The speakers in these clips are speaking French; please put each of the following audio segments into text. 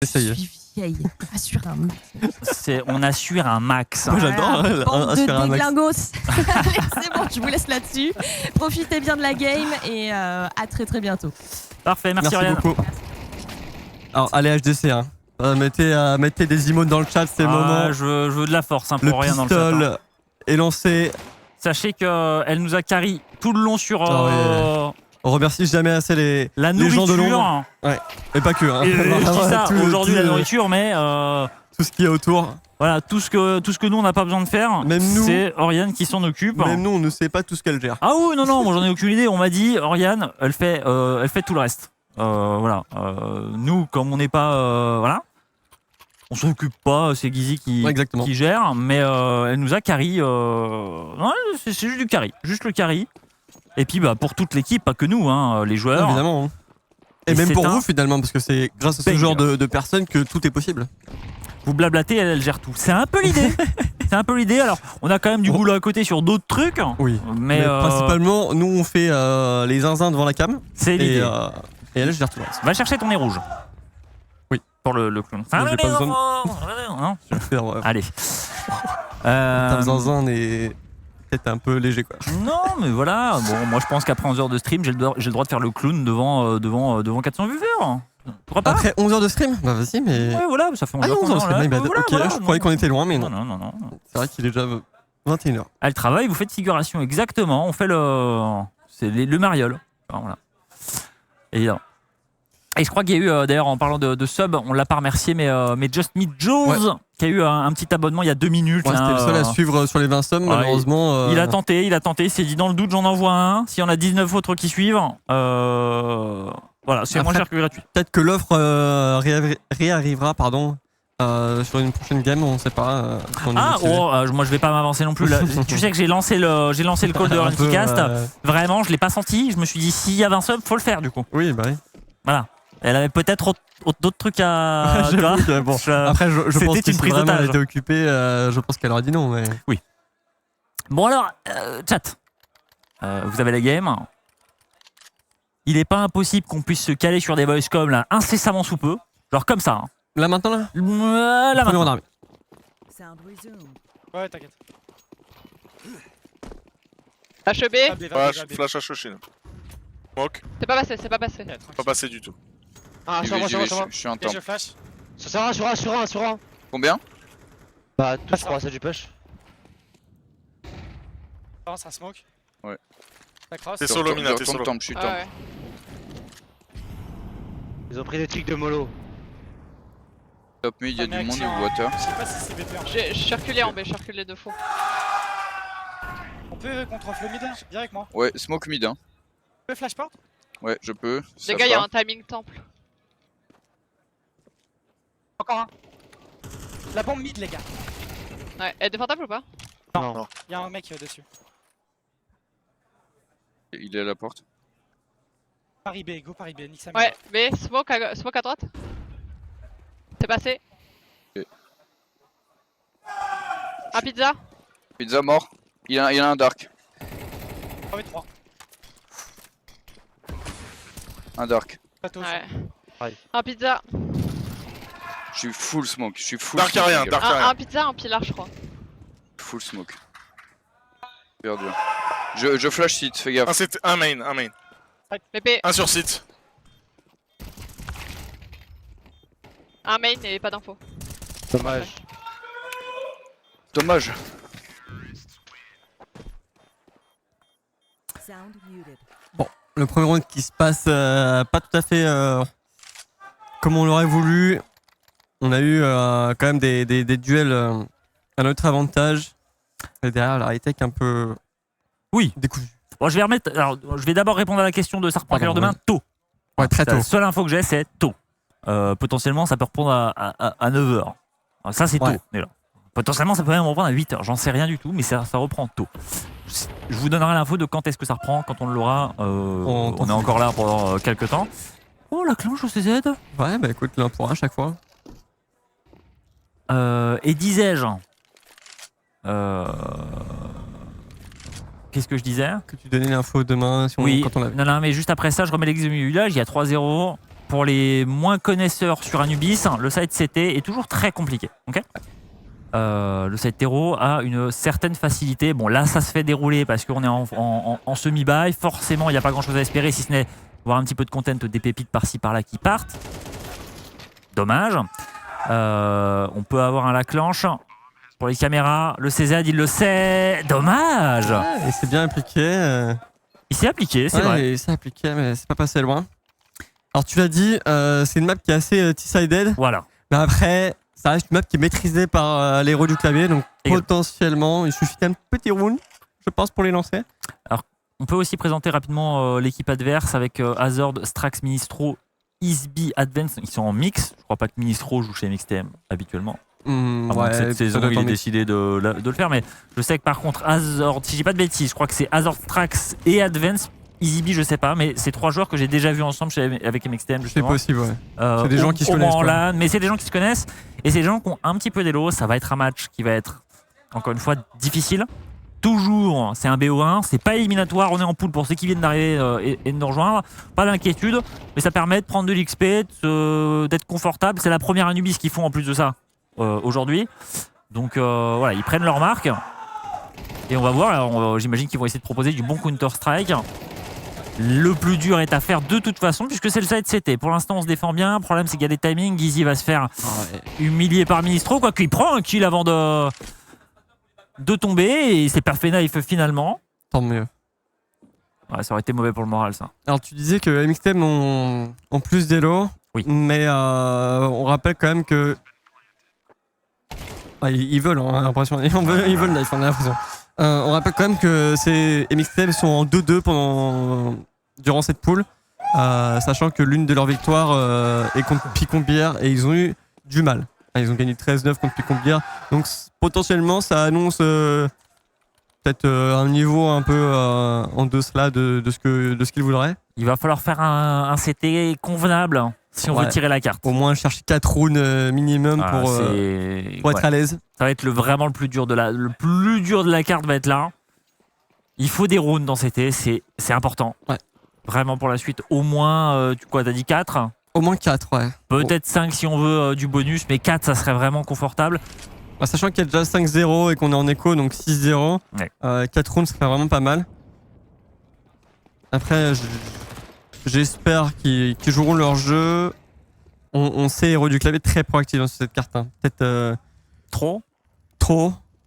Essayez. Je suis vieille. Assure un max. On assure un max. Moi j'adore Bande de un max. déglingos. Allez, c'est bon, je vous laisse là-dessus. Profitez bien de la game et à très très bientôt. Parfait, merci Merci Oriane. beaucoup. Alors allez HDC hein. Mettez des emotes dans le chat, c'est le moment. Je veux de la force hein, Le pour rien dans le chat. Hein. pistol est lancé. Sachez qu'elle nous a carry tout le long sur On remercie jamais assez les la les gens de nourriture. l'ombre. Ouais. Et pas que. Hein. Et je dis ça aujourd'hui la tout- nourriture, mais Tout ce qui est autour. voilà, tout ce que nous on n'a pas besoin de faire, Même nous. c'est Oriane qui s'en occupe. Même nous, on ne sait pas tout ce qu'elle gère. Ah oui, non, moi j'en ai aucune idée. On m'a dit, Oriane, elle fait tout le reste. Voilà. Nous, comme on n'est pas, voilà, on s'occupe pas. C'est Guizy qui gère, mais elle nous a carry. Ouais, c'est juste du carry, juste le carry. Et puis bah pour toute l'équipe, pas que nous, hein, les joueurs. Évidemment. Hein. Et même pour vous finalement, parce que c'est grâce à ce genre de personnes que tout est possible. Vous blablatez, elle gère tout. C'est un peu l'idée. C'est un peu l'idée. Alors, on a quand même du boulot à côté sur d'autres trucs. Oui. Mais principalement, nous, on fait les zinzins devant la cam. C'est l'idée. Et elle, je gère tout le reste. Va chercher ton nez rouge. Oui. Pour le clown. J'ai pas besoin Hein je vais faire, Allez. Ta zinzin est peut-être un peu léger, quoi. Non, mais voilà. Bon, moi, je pense qu'après 11 heures de stream, j'ai le droit de faire le clown devant 400 viewers. Pourquoi pas? Après 11 heures de stream? Bah vas-y, mais... Ouais, voilà, ça fait 11 heures. 11 heures de stream, voilà, ok, voilà, je croyais qu'on était loin, mais non. Non. C'est vrai qu'il est déjà 21h. Elle travaille, vous faites figuration, exactement. On fait le mariole. Enfin, voilà. Et je crois qu'il y a eu, d'ailleurs, en parlant de sub, on l'a pas remercié, mais Just Meet Joes, qui a eu un petit abonnement il y a 2 minutes. Ouais, c'était le seul à suivre sur les 20 subs, malheureusement. Il a tenté, il s'est dit dans le doute, j'en envoie un. S'il y en a 19 autres qui suivent, voilà, c'est moins cher que gratuit. Peut-être que l'offre réarrivera, sur une prochaine game, on sait pas. Moi je vais pas m'avancer non plus. Là, tu sais que j'ai lancé le call de Runkicast. Vraiment, je l'ai pas senti. Je me suis dit, s'il y a 20 subs, faut le faire du coup. Oui, bah oui. Voilà. Elle avait peut-être d'autres trucs à. Bon. Après, je pense que si vraiment elle était occupée, je pense qu'elle aurait dit non. Mais... Oui. Bon alors, chat. Vous avez la game. Il n'est pas impossible qu'on puisse se caler sur des voice-com là incessamment sous peu. Genre comme ça. Hein. Là maintenant là Là maintenant. Ouais, t'inquiète. HEB. Flash à Shoshin. Smoke. C'est pas passé. Pas passé du tout. Ah, sur moi. Je suis un temps. Je flash. Sur un. Combien? Bah, tout, je crois, c'est du push. Ça smoke. Ouais. Ça cross. T'es solo, Mina, t'es solo. Je suis temps. Ouais. Ils ont pris des tics de mollo. Top mid, il y a du monde, du water. Je sais pas si c'est BP. Je suis reculé en B, je suis reculé 2 fois. On peut contre le mid, viens avec moi. Ouais, smoke mid, hein. Tu peux flash port? Ouais, je peux. Les gars, il y a un timing temple. Encore un. La bombe mid, les gars. Ouais, elle est défendable ou pas? Non. Il y a un mec dessus. Il est à la porte. Paris B, go Paris B, nique sa Ouais, B, smoke à droite. C'est passé. Okay. Un pizza. Pizza mort. Il y en a un dark. 3v3. Un dark. Ouais. Un pizza. Je suis full smoke. Je suis full Dark à rien, dark à rien. Un pizza, un pilar, je crois. Full smoke. Perdu. Je flash site, fais gaffe. Un main. BP. Un sur site. Un main et pas d'infos. Dommage. Bon, le premier round qui se passe pas tout à fait comme on l'aurait voulu. On a eu quand même des duels à notre avantage. Et derrière, la high-tech un peu décousue. Bon, je vais d'abord répondre à la question de ça reprend à quelle heure demain? Tôt. Ouais, très tôt. La seule info que j'ai, c'est tôt. Potentiellement, ça peut reprendre à 9h. Ça, c'est tôt. Déjà. Potentiellement, ça peut même reprendre à 8h. J'en sais rien du tout, mais ça reprend tôt. Je vous donnerai l'info de quand est-ce que ça reprend, quand on l'aura. On est encore là pour quelques temps. Oh, la clanche au CZ. Ouais, bah écoute, l'un pour un à chaque fois. Et disais-je. Qu'est-ce que je disais? Que tu donnais l'info demain quand on l'avait. Non, mais juste après ça, je remets l'exécution du village. Il y a 3-0. pour les moins connaisseurs sur Anubis, le side CT est toujours très compliqué. Okay, le side terreau a une certaine facilité. Bon, là, ça se fait dérouler parce qu'on est en semi-buy. Forcément, il n'y a pas grand-chose à espérer, si ce n'est voir un petit peu de content, des pépites par-ci, par-là qui partent. Dommage. On peut avoir un Laclanche. Pour les caméras, le CZ, il le sait. Dommage. Et c'est bien appliqué. Il s'est appliqué, c'est vrai. Il s'est appliqué, mais c'est pas passé loin. Alors tu l'as dit, c'est une map qui est assez T-sided. Voilà. Mais après, ça reste une map qui est maîtrisée par les héros du clavier. Donc potentiellement, il suffit d'un petit round, je pense, pour les lancer. Alors, on peut aussi présenter rapidement l'équipe adverse avec Hazard, Strax, Ministro, Easeby, Advance. Ils sont en mix. Je crois pas que Ministro joue chez MXTM habituellement. Cette saison, il est décidé de le faire. Mais je sais que par contre, Hazard, si j'ai pas de bêtises, je crois que c'est Hazard, Strax et Advance. Easeby, je sais pas, mais c'est 3 joueurs que j'ai déjà vus ensemble avec MXTM. C'est possible, ouais. C'est des gens qui se connaissent. LAN, mais c'est des gens qui se connaissent et c'est des gens qui ont un petit peu d'élo. Ça va être un match qui va être, encore une fois, difficile. Toujours, c'est un BO1, c'est pas éliminatoire, on est en poule pour ceux qui viennent d'arriver et de nous rejoindre. Pas d'inquiétude, mais ça permet de prendre de l'XP, d'être confortable. C'est la première Anubis qu'ils font en plus de ça aujourd'hui. Donc voilà, ils prennent leur marque. Et on va voir, j'imagine qu'ils vont essayer de proposer du bon Counter-Strike. Le plus dur est à faire de toute façon, puisque c'est le side CT. Pour l'instant, on se défend bien. Le problème, c'est qu'il y a des timings. Gizzy va se faire humilier par Ministro, quoi qu'il prend un kill avant de tomber. Et c'est parfait knife finalement. Tant mieux. Ouais, ça aurait été mauvais pour le moral, ça. Alors, tu disais que MXTM ont plus d'élo. Oui. Mais on rappelle quand même que. Ils veulent, on a l'impression. Ils veulent knife, on a l'impression. On rappelle quand même que ces MXTM sont en 2-2 durant cette poule, sachant que l'une de leurs victoires est contre Picombière et ils ont eu du mal. Ils ont gagné 13-9 contre Picombière, donc potentiellement ça annonce peut-être un niveau un peu en deçà de ce qu'ils voudraient. Il va falloir faire un CT convenable si on veut tirer la carte. Au moins chercher 4 rounds minimum pour être à l'aise. Ça va être vraiment le plus dur de la carte va être là. Il faut des rounds dans CT, c'est important. Ouais. Vraiment pour la suite, au moins, t'as dit 4 ? Au moins 4, ouais. Peut-être 5 si on veut du bonus, mais 4 ça serait vraiment confortable. Sachant qu'il y a déjà 5-0 et qu'on est en écho, donc 6-0, 4 rounds ça fait vraiment pas mal. Après, j'espère qu'ils joueront leur jeu. On sait Héros du clavier très proactif dans cette carte. Hein. Peut-être trop,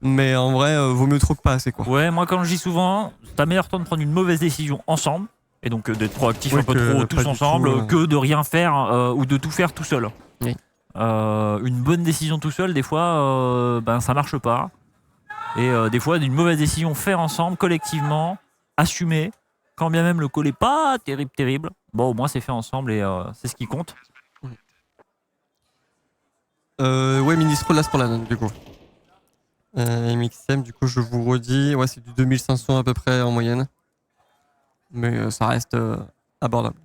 mais en vrai, vaut mieux trop que pas assez, quoi. Ouais, moi quand je dis souvent, c'est un meilleur temps de prendre une mauvaise décision ensemble, et donc d'être proactif un peu trop tous ensemble, que de rien faire ou de tout faire tout seul. Oui. Une bonne décision tout seul, des fois, ça marche pas. Et des fois, une mauvaise décision faire ensemble, collectivement, assumer, quand bien même le call est pas terrible. Bon, au moins c'est fait ensemble et c'est ce qui compte. Ouais, Ministro là c'est pour la note du coup. MXM, du coup, je vous redis, ouais, c'est du 2500 à peu près en moyenne. Mais ça reste abordable.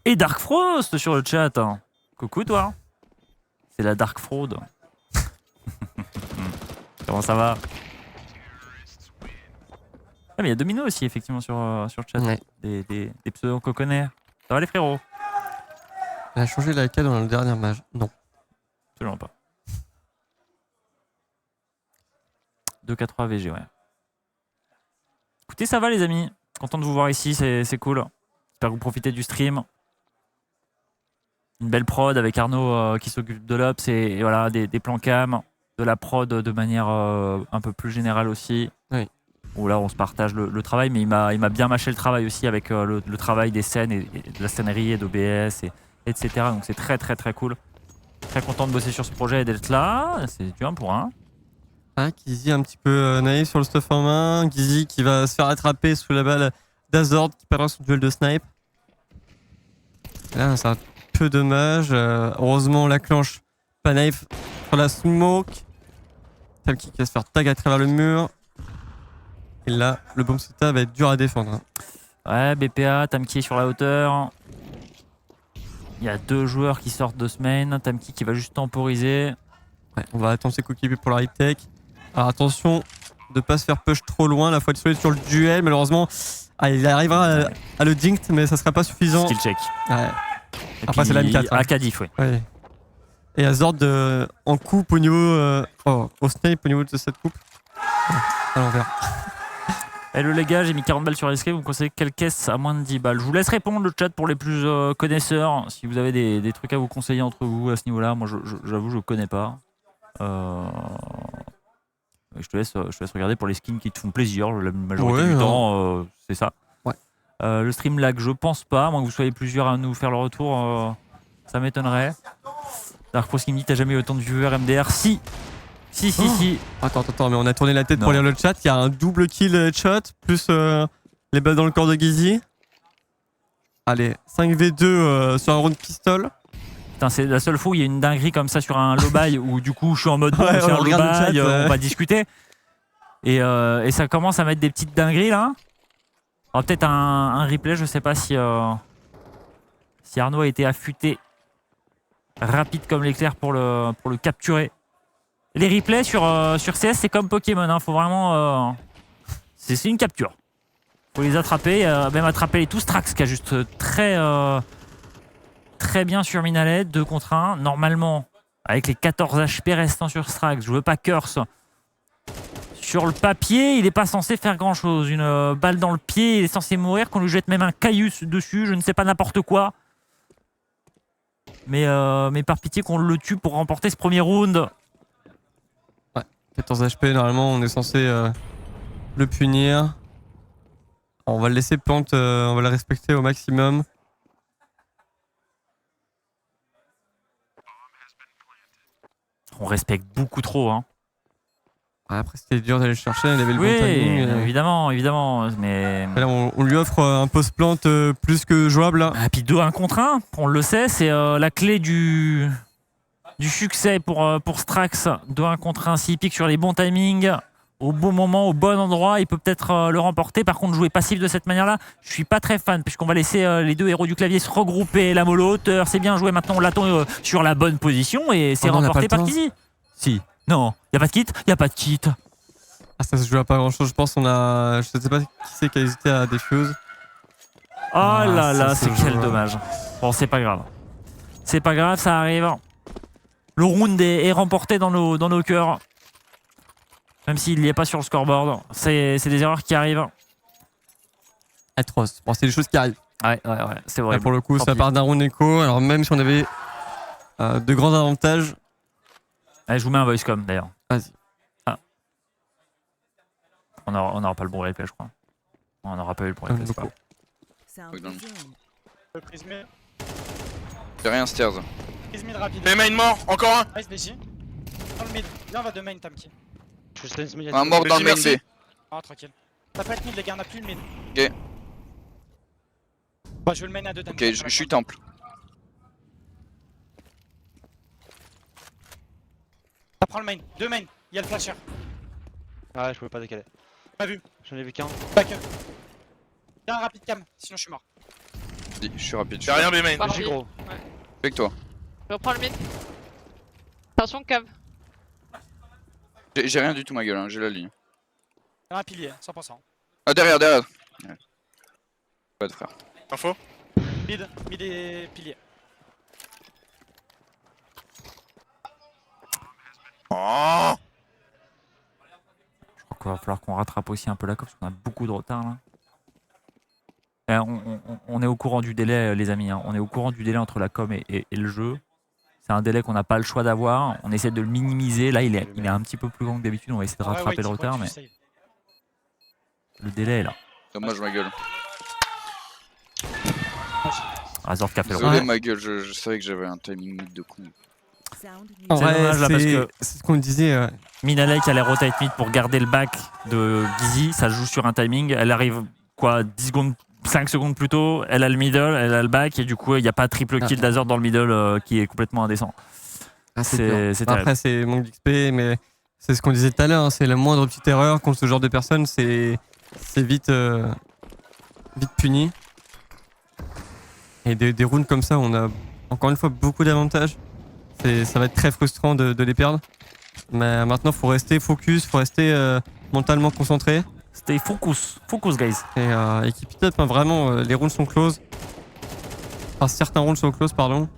Et Dark Frost sur le chat. Hein. Coucou toi. C'est la Dark Fraud. Comment ça va? Mais il y a Domino aussi, effectivement, sur le chat. Ouais. Des pseudos qu'on connaît. Ça va les frérots? Elle a changé la AK dans le dernier match. Non. Absolument pas. 2-4-3 VG, ouais. Écoutez, ça va les amis. Content de vous voir ici, c'est cool. J'espère que vous profitez du stream. Une belle prod avec Arnaud qui s'occupe de l'Ops et voilà, des plans cam, de la prod de manière un peu plus générale aussi. Oui. Où là on se partage le travail, mais il m'a bien mâché le travail aussi avec le travail des scènes et de la scénerie et d'OBS, etc. Donc c'est très très très cool. Très content de bosser sur ce projet et d'être là. C'est du 1 pour 1. Ah, Gizzy un petit peu naïf sur le stuff en main. Gizzy qui va se faire attraper sous la balle d'Azord qui perdra son duel de snipe. Là, c'est un peu dommage. Heureusement, la clenche pas naïf sur la smoke. Tamki qui va se faire tag à travers le mur. Et là, le bomb sota va être dur à défendre. Ouais, BPA, Tamki est sur la hauteur. Il y a 2 joueurs qui sortent de ce main. Tamki qui va juste temporiser. Ouais, on va attendre ses coéquipiers pour la retake. Alors attention de ne pas se faire push trop loin. La fois de sur le duel, malheureusement, il arrivera à le dinkt, mais ça ne sera pas suffisant. Skill check. Ouais. Après, c'est la M4. À Cadif, oui. Ouais. Et à Zord en coupe au niveau. Au snipe au niveau de cette coupe. À l'envers. Hello les gars, j'ai mis 40 balles sur l'escape, vous me conseillez quelle caisse à moins de 10 balles? Je vous laisse répondre le chat pour les plus connaisseurs, si vous avez des trucs à vous conseiller entre vous à ce niveau-là. Moi j'avoue je connais pas. Je te laisse regarder pour les skins qui te font plaisir, la majorité du temps c'est ça. Ouais. Le stream lag je pense pas, à moins que vous soyez plusieurs à nous faire le retour, ça m'étonnerait. Dark Pro Skin dit t'as jamais eu autant de viewers MDR? Si. Si. Attends, mais on a tourné la tête pour lire le chat. Il y a un double kill headshot, plus les balles dans le corps de Gizzy. Allez, 5v2 sur un round pistol. Putain, c'est la seule fois où il y a une dinguerie comme ça sur un low-buy où du coup je suis en mode bon, c'est un low-buy, on va discuter. Et ça commence à mettre des petites dingueries là. Alors peut-être un replay, je sais pas si Arnaud a été affûté rapide comme l'éclair pour le capturer. Les replays sur CS, c'est comme Pokémon, hein. Faut vraiment. C'est une capture. Faut les attraper, même attraper les tous. Strax qui a juste très bien sur Minalet, 2 contre 1. Normalement, avec les 14 HP restants sur Strax, je veux pas curse. Sur le papier, il n'est pas censé faire grand chose. Une balle dans le pied, il est censé mourir, qu'on lui jette même un caillou dessus, je ne sais pas n'importe quoi. Mais par pitié qu'on le tue pour remporter ce premier round. 14 HP, normalement, on est censé le punir. On va le laisser pente, on va le respecter au maximum. On respecte beaucoup trop, hein. Après, c'était dur d'aller le chercher, il avait le oui, bon timing. Évidemment. Mais là, on lui offre un post-plante plus que jouable. Là. Et puis 2 1 contre 1, on le sait, c'est la clé du succès pour Strax. 2 1 contre 1, s'il pique sur les bons timings, au bon moment, au bon endroit, il peut peut-être le remporter. Par contre, jouer passif de cette manière-là, je suis pas très fan, puisqu'on va laisser les 2 héros du clavier se regrouper, la mollo hauteur, c'est bien joué. Maintenant, on l'attend sur la bonne position et c'est remporté par Kizzy. Si. Non, y a pas de kit? Y a pas de kit. Ah, ça se joue à pas grand chose, je pense. Je sais pas qui c'est qui a hésité à défuse. Oh là là, c'est quel dommage. Bon, c'est pas grave. C'est pas grave, ça arrive. Le round est remporté dans nos cœurs. Même s'il n'y est pas sur le scoreboard. C'est des erreurs qui arrivent. Atroce. Bon, c'est des choses qui arrivent. Ouais, c'est vrai. Pour le coup, ça part d'un round écho. Alors, même si on avait de grands avantages. Allez, je vous mets un voice com d'ailleurs. Vas-y. Ah. On n'aura pas le bon replay, je crois. On n'aura pas eu le bon replay. J'ai rien, stairs. Mid rapide. Les main mort, encore un. Nice BJ. Dans le mid. Viens, on va de main, Tamki. Un mort dans le main B. Ah, tranquille. Ça peut être mid, les gars, on a plus le mid. Ok. Bah, je veux le main à 2 Tamki. Ok, je suis temple. Ça prend le main. 2 main. Il y a le flasher. Ouais, je pouvais pas décaler. Pas vu. J'en ai vu qu'un. Back up. Viens, rapide cam, sinon je suis mort. Je suis rapide. J'ai rien, B main. Par Je suis lui. gros. Avec toi. Je reprends le mid. Attention, cave. J'ai rien du tout, ma gueule, hein. J'ai la ligne. Viens, un pilier, 100%. Ah, derrière. Ouais. Pas de frère. Info. Mid et pilier. Oh. Je crois qu'il va falloir qu'on rattrape aussi un peu la course parce qu'on a beaucoup de retard là. On est au courant du délai, les amis. Hein. On est au courant du délai entre la com et le jeu. C'est un délai qu'on n'a pas le choix d'avoir. On essaie de le minimiser. Là, il est un petit peu plus grand que d'habitude. On va essayer de rattraper le retard, mais le délai est là. Dommage, ma gueule. Razor qui a fait le Désolé, retard. ma gueule, je savais que j'avais un timing mid de con. En vrai, dommage, là, parce que c'est ce qu'on disait. Minalei qui allait rotate mid pour garder le back de Gizzy. Ça joue sur un timing. Elle arrive quoi 10 secondes, 5 secondes plus tôt. Elle a le middle, elle a le back. Et du coup, il n'y a pas triple kill d'Azor dans le middle qui est complètement indécent. C'est Après, c'est manque d'XP, mais c'est ce qu'on disait tout à l'heure. Hein, c'est la moindre petite erreur contre ce genre de personnes. C'est vite puni. Et des rounds comme ça, on a encore une fois beaucoup d'avantages. Ça va être très frustrant de les perdre. Mais maintenant, il faut rester focus, il faut rester mentalement concentré. Stay focus, guys. Et keep it up, hein, vraiment, les rounds sont close. Enfin, certains rounds sont close, pardon.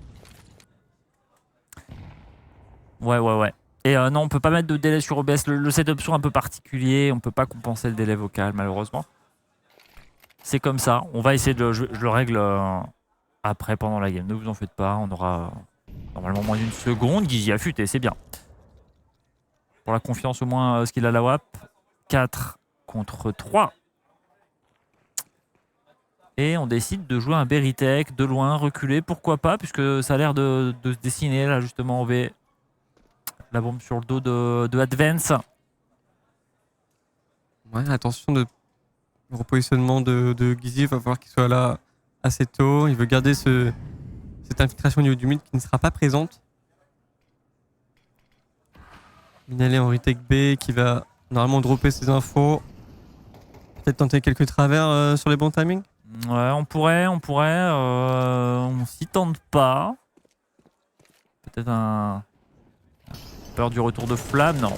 Ouais. Et non, on peut pas mettre de délai sur OBS. Le setup son un peu particulier. On peut pas compenser le délai vocal, malheureusement. C'est comme ça. On va essayer de je le règle après, pendant la game. Ne vous en faites pas. On aura normalement moins d'une seconde. Guizy affûté, c'est bien. Pour la confiance, au moins, ce qu'il a la WAP. 4 contre 3. Et on décide de jouer un Berytech de loin, reculer. Pourquoi pas, puisque ça a l'air de se dessiner, là, justement, on va la bombe sur le dos de Advance. Ouais, attention de repositionnement de Guizy. Il va falloir qu'il soit là assez tôt. Il veut garder cette infiltration au niveau du mid qui ne sera pas présente. Minalé en retake B qui va normalement dropper ses infos. Peut-être tenter quelques travers sur les bons timings. Ouais, on pourrait. On s'y tente pas. Peut-être un peur du retour de flamme. Non.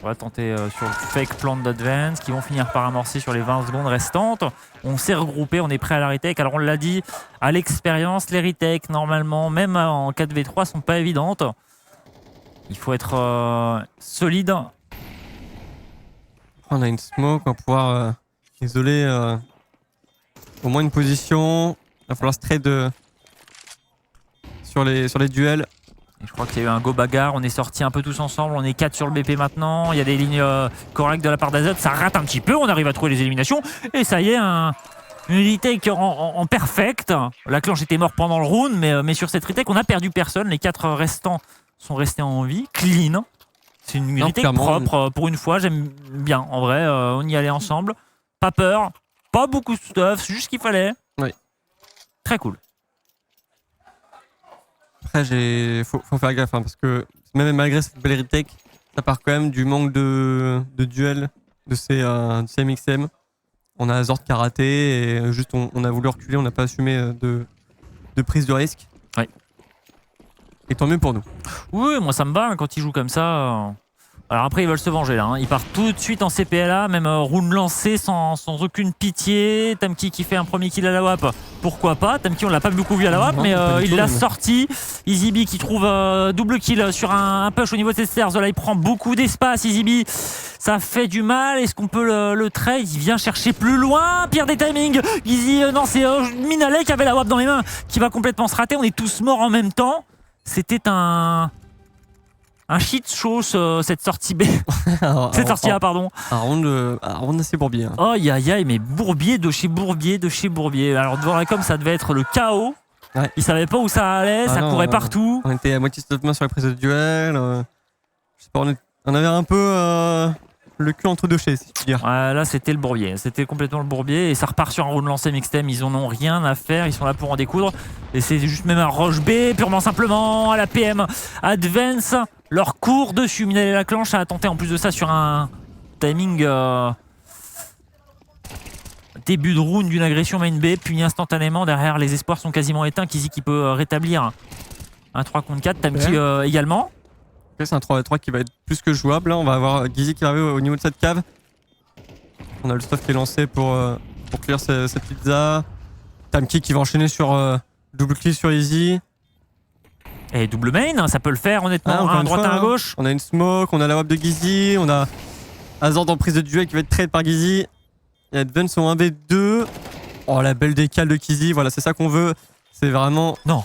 On va tenter sur le fake plan d'Advance qui vont finir par amorcer sur les 20 secondes restantes. On s'est regroupé, on est prêt à la retake. Alors on l'a dit, à l'expérience, les retakes normalement, même en 4v3, sont pas évidentes. Il faut être solide. On a une smoke, on va pouvoir isoler au moins une position. Il va falloir se trade sur les duels. Et je crois qu'il y a eu un go bagarre, on est sortis un peu tous ensemble, on est 4 sur le BP maintenant, il y a des lignes correctes de la part d'Azot, ça rate un petit peu, on arrive à trouver les éliminations, et ça y est, une retake en perfect. La clanche était morte pendant le round, mais sur cette retake, on n'a perdu personne, les 4 restants sont restés en vie, clean. C'est une retake propre, pour une fois, j'aime bien, en vrai, on y allait ensemble, pas peur, pas beaucoup de stuff, c'est juste ce qu'il fallait. Oui. Très cool. Après, faut faire gaffe, hein, parce que même malgré cette belle retake, ça part quand même du manque de duel de ces MXM. On a Zord qui a raté et juste on a voulu reculer, on n'a pas assumé de prise de risque. Ouais. Et tant mieux pour nous. Oui, moi ça me va hein, quand ils jouent comme ça. Alors après ils veulent se venger là, hein. Ils partent tout de suite en CPLA, même round lancé sans aucune pitié. Tamki qui fait un premier kill à la WAP, pourquoi pas. Tamki on l'a pas beaucoup vu à la WAP, mais il l'a sorti. EasyB qui trouve double kill sur un push au niveau de ses stairs. Là il prend beaucoup d'espace, EasyB, ça fait du mal. Est-ce qu'on peut le trade? Il vient chercher plus loin, pire des timings. Guizy, non c'est Minalé qui avait la WAP dans les mains, qui va complètement se rater. On est tous morts en même temps. C'était un shit show cette sortie B. Cette sortie A, pardon. Un round assez bourbier. Hein. Oh aïe, mais bourbier de chez bourbier. Alors devant la com, ça devait être le chaos. Ouais. Ils savaient pas où ça allait, ça courait partout. On était à moitié stop main sur les prises de duel. Je sais pas, on avait un peu le cul entre deux chaises, si je puis dire. Ouais, là, c'était le bourbier. C'était complètement le bourbier. Et ça repart sur un round lancé mixtem. Ils en ont rien à faire. Ils sont là pour en découdre. Et c'est juste même un rush B, purement simplement. À la PM Advance, leur court dessus. Minalé la clanche a tenté en plus de ça sur un timing début de round d'une agression main B. Puis instantanément, derrière, les espoirs sont quasiment éteints. Kizi qui peut rétablir un 3 contre 4. Tamki également. C'est un 3v3 qui va être plus que jouable. Là, on va avoir Guizy qui arrive au niveau de cette cave. On a le stuff qui est lancé pour clear cette pizza. Tamki qui va enchaîner sur double kill sur Easy. Et double main, ça peut le faire honnêtement. Un à droite, un à gauche. On a une smoke, on a la WAP de Guizy, on a Azord en prise de duel qui va être trade par Guizy. Il y a Advance en 1v2. Oh la belle décale de Guizy, voilà c'est ça qu'on veut. C'est vraiment... Non,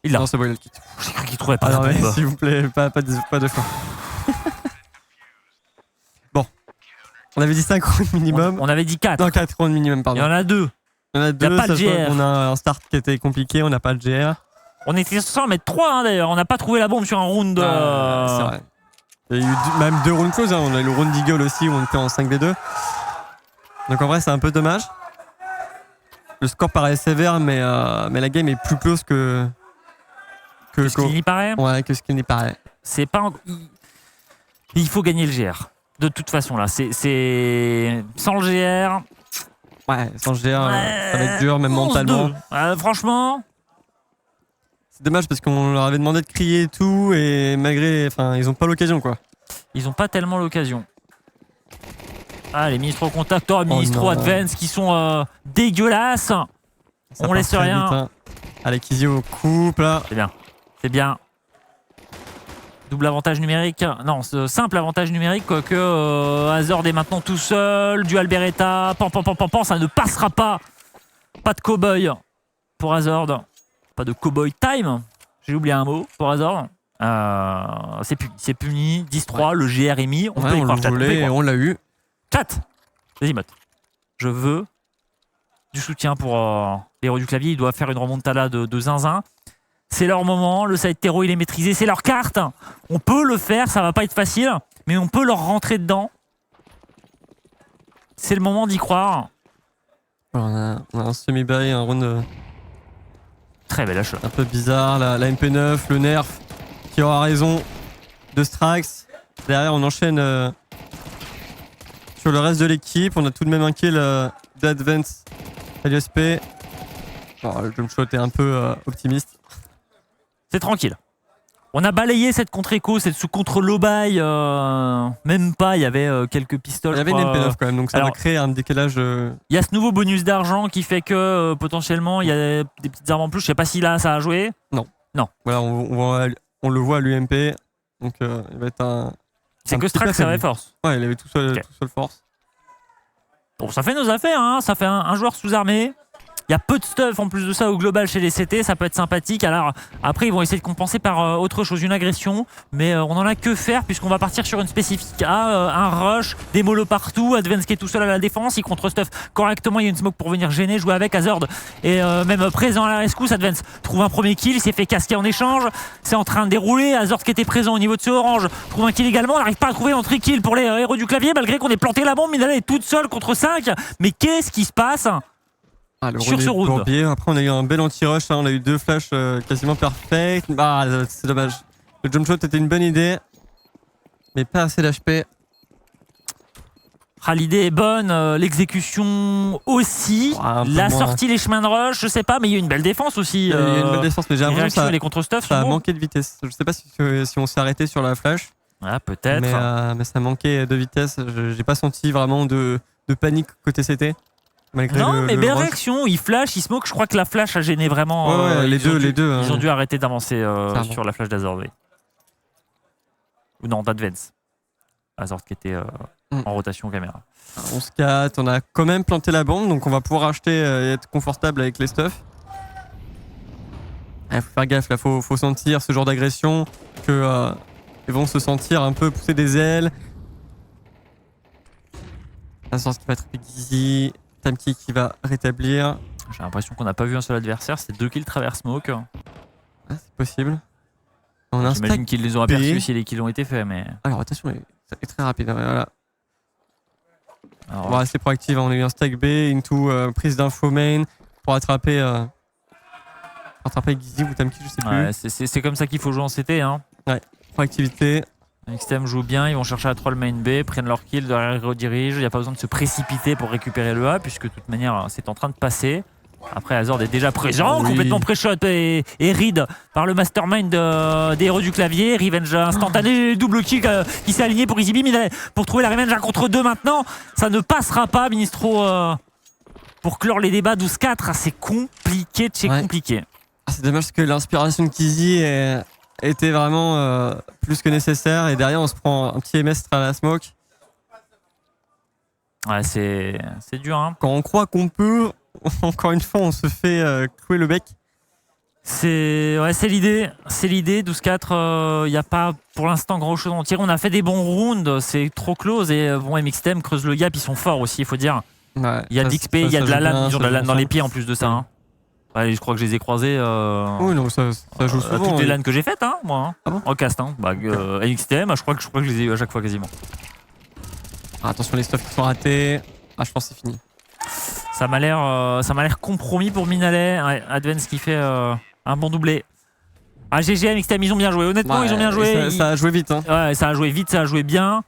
il l'a. Non c'est bon, il a le kit. J'ai cru qu'il trouvait pas la bombe. S'il vous plaît, pas de choix. Bon, on avait dit 5 rounds minimum. On avait dit 4. Non, 4 rounds minimum, pardon. Il y en a 2. Il y en a 2, il n'y a pas de GR. On a un start qui était compliqué, on n'a pas de GR. On était censé en mettre 3 hein, d'ailleurs, on n'a pas trouvé la bombe sur un round. C'est vrai. Il y a eu même 2 rounds close, hein. On a eu le round d'Eagle aussi où on était en 5v2. Donc en vrai c'est un peu dommage. Le score paraît sévère mais la game est plus close que ce qu'il n'y paraît. Ouais, que ce qu'il n'y paraît. C'est pas il faut gagner le GR. De toute façon là, c'est sans le GR. Ouais, sans le GR, ça va être dur même mentalement. Franchement, c'est dommage parce qu'on leur avait demandé de crier et tout et malgré, enfin, ils ont pas l'occasion quoi. Ils ont pas tellement l'occasion. Ah, les ministres au contact, ministres Advance qui sont dégueulasses. On laisse rien. Vite, hein. Allez, Kizio coupe là. C'est bien. C'est bien. Double avantage numérique. Non, simple avantage numérique, quoique Hazard est maintenant tout seul. Dual Beretta. Pan, ça ne passera pas. Pas de cowboy pour Hazard. Pas de cowboy time. J'ai oublié un mot pour Hazard. C'est puni. 10-3, le GR est mis. On peut y croire, le voulait et on l'a eu. Chat. Vas-y, Mott. Je veux du soutien pour les héros du clavier. Ils doivent faire une remontada de zinzin. C'est leur moment, le side terreau il est maîtrisé, c'est leur carte. On peut le faire, ça va pas être facile, mais on peut leur rentrer dedans. C'est le moment d'y croire. Alors, on a un semi-buy, un round très bel achat. Un peu bizarre, la MP9, le nerf qui aura raison de Strax. Derrière on enchaîne sur le reste de l'équipe. On a tout de même un kill d'Advance LSP. Alors, le jump shot est un peu optimiste. C'est tranquille. On a balayé cette contre-écho, cette contre low buy. Même pas, il y avait quelques pistoles. Il y avait une MP9 quand même, donc ça va créer un décalage. Il y a ce nouveau bonus d'argent qui fait que potentiellement il y a des petites armes en plus. Je sais pas si là ça a joué. Non. Non. Voilà, on le voit à l'UMP. Donc il va être un. C'est que Strax avait force. Ouais, il avait tout seul force. Bon, ça fait nos affaires, hein. Ça fait un joueur sous-armé. Il y a peu de stuff en plus de ça au global chez les CT, ça peut être sympathique. Alors après ils vont essayer de compenser par autre chose, une agression, mais on en a que faire puisqu'on va partir sur une spécifique A, un rush, des molos partout, Advance qui est tout seul à la défense, il contre-stuff correctement, il y a une smoke pour venir gêner, jouer avec Hazard et même présent à la rescousse. Advance trouve un premier kill, il s'est fait casquer en échange, c'est en train de dérouler, Hazard qui était présent au niveau de ce orange trouve un kill également, on n'arrive pas à trouver un tri-kill pour les héros du clavier malgré qu'on ait planté la bombe, Minale est toute seule contre 5, mais qu'est-ce qui se passe sur ce round? Après on a eu un bel anti-rush, hein. On a eu 2 flashs quasiment parfaits. Ah, c'est dommage. Le jump shot était une bonne idée, mais pas assez d'HP. L'idée est bonne, l'exécution aussi, la sortie, les chemins de rush, je sais pas, mais il y a une belle défense aussi. Il y a une belle défense, mais j'ai l'impression que les contre-stuff ça a manqué de vitesse. Je sais pas si on s'est arrêté sur la flash. Ah, peut-être. Mais ça manquait de vitesse. J'ai pas senti vraiment de panique côté CT. Non, mais belle réaction, il flash, il smoke. Je crois que la flash a gêné vraiment. Ouais, les deux. Ils ont dû arrêter d'avancer sur la flash d'Hazard. Ou non, d'Advance. Hazard qui était en rotation caméra. 11-4, on a quand même planté la bombe, donc on va pouvoir acheter et être confortable avec les stuffs. Il faut faire gaffe, là, faut sentir ce genre d'agression, que ils vont se sentir un peu pousser des ailes. Hazard qui va être easy. Tamki qui va rétablir. J'ai l'impression qu'on n'a pas vu un seul adversaire, c'est 2 kills travers smoke. Ah, c'est possible. J'imagine qu'ils les ont aperçus si les kills ont été faits, mais. Alors attention, ça est très rapide. Voilà. Alors, on va rester proactif. On a eu un stack B into prise d'info main pour attraper Gizy ou Tamki, je sais plus. Ouais, c'est comme ça qu'il faut jouer en CT. Hein. Ouais, proactivité. XTM joue bien, ils vont chercher à 3 le main B, prennent leur kill, derrière ils redirigent. Il n'y a pas besoin de se précipiter pour récupérer le A, puisque de toute manière c'est en train de passer. Après Hazard est déjà présent, complètement pré-shot et read par le mastermind des héros du clavier. Revenge instantané, double kill qui s'est aligné pour EasyBeam. Pour trouver la revenge 1 contre 2 maintenant, ça ne passera pas, Ministro. Pour clore les débats 12-4, c'est compliqué de chez compliqué. C'est dommage que l'inspiration de Kizzy était vraiment plus que nécessaire, et derrière on se prend un petit MS à la smoke. Ouais, c'est dur. Hein. Quand on croit qu'on peut, encore une fois on se fait clouer le bec. C'est l'idée. C'est l'idée. 12-4, il n'y a pas pour l'instant grand chose à en tirer. On a fait des bons rounds, c'est trop close, et bon, MXTM creuse le gap, ils sont forts aussi, il faut dire. Ouais, il y a d'XP, il y a de la LAN, ils ont de la LAN dans les pieds en plus de ça. Hein. Ouais, je crois que je les ai croisés oui, non, ça joue souvent, toutes les LAN que j'ai faites, hein, moi, hein, ah bon en cast. Hein. NXTM, je crois que je les ai eu à chaque fois quasiment. Attention les stuffs qui sont ratés. Je pense que c'est fini. Ça m'a l'air compromis pour Minale. Ouais, Advance qui fait un bon doublé. GG, NXTM, ils ont bien joué. Honnêtement, ils ont bien joué. Ça a joué vite. Hein. Ouais, ça a joué vite, ça a joué bien.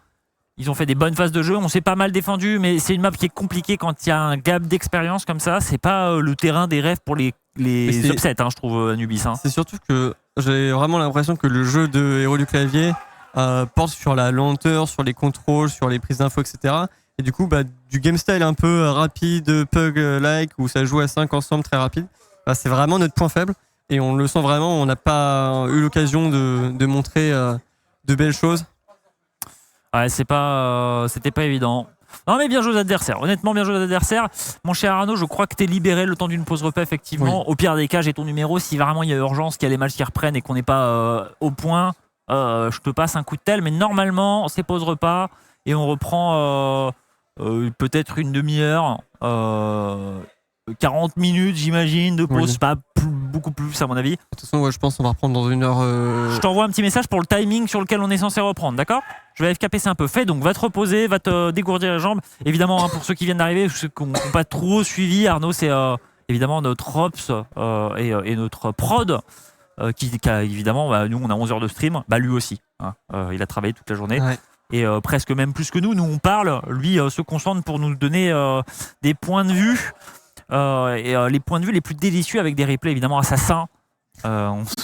Ils ont fait des bonnes phases de jeu, on s'est pas mal défendu, mais c'est une map qui est compliquée quand il y a un gap d'expérience comme ça. C'est pas le terrain des rêves pour les upsets, hein, je trouve, Anubis. Hein. C'est surtout que j'ai vraiment l'impression que le jeu de héros du clavier porte sur la lenteur, sur les contrôles, sur les prises d'infos, etc. Et du coup, du game style un peu rapide, pug-like, où ça joue à 5 ensemble très rapide, c'est vraiment notre point faible. Et on le sent vraiment, on n'a pas eu l'occasion de montrer de belles choses. Ouais, c'était pas évident. Non mais bien joué aux adversaires, honnêtement bien joué aux adversaires. Mon cher Arnaud, je crois que t'es libéré le temps d'une pause repas effectivement. Oui. Au pire des cas, j'ai ton numéro. Si vraiment il y a urgence, qu'il y a les matchs qui reprennent et qu'on n'est pas au point, je te passe un coup de tel. Mais normalement, c'est pause repas et on reprend peut-être une demi-heure, 40 minutes j'imagine de pause, Oui. pas beaucoup plus à mon avis. De toute façon, ouais, je pense qu'on va reprendre dans 1 heure. Je t'envoie un petit message pour le timing sur lequel on est censé reprendre, d'accord ? Je vais FKPC un peu. Fais donc, va te reposer, va te dégourdir les jambes. Évidemment, hein, pour ceux qui viennent d'arriver, ceux qui n'ont pas trop suivi, Arnaud, c'est évidemment notre Ops et notre prod. Qui a, évidemment, nous on a 11 heures de stream, lui aussi. Hein, il a travaillé toute la journée. Ouais. Et presque même plus que nous. Nous on parle, lui se concentre pour nous donner des points de vue. Les points de vue les plus délicieux avec des replays évidemment assassins. On se